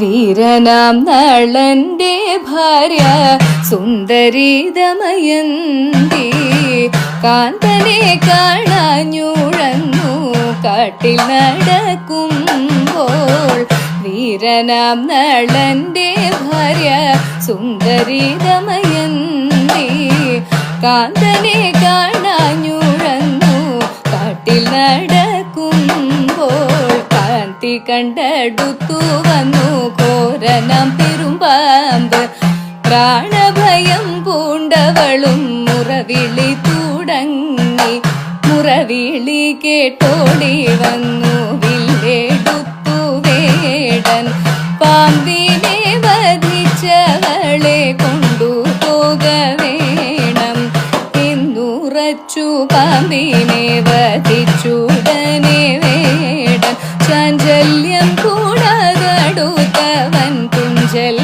വീരനാം നളന്റെ ഭാര്യ സുന്ദരി ദമയന്തി കാന്തനെ കാണാഞ്ഞുഴന്നു കാട്ടിൽ നടക്കുമ്പോൾ. വീരനാം നളന്റെ ഭാര്യ സുന്ദരി ദമയന്തി കാന്തനെ കാണാഞ്ഞുഴന്നു കാട്ടിൽ നടക്കുമ്പോൾ. കാന്തി കണ്ടടുത്തു വന്നു ഘോരനാം പെരുമ്പാമ്പ്. പ്രാണഭയം പൂണ്ടവളും മുറവിളി തുടങ്ങി. മുറവിളി കേട്ടോടി വന്നു വില്ലെടുത്തു വേടൻ. പാമ്പിനെ വധിച്ചവളെ കൊണ്ടുപോക വേണം എന്നുറച്ചു. പാമ്പിനെ വധിച്ചുടനെ വേടൻ ചാഞ്ചല്യം കൂടാതടുത്തവൻ തുഞ്ചൽ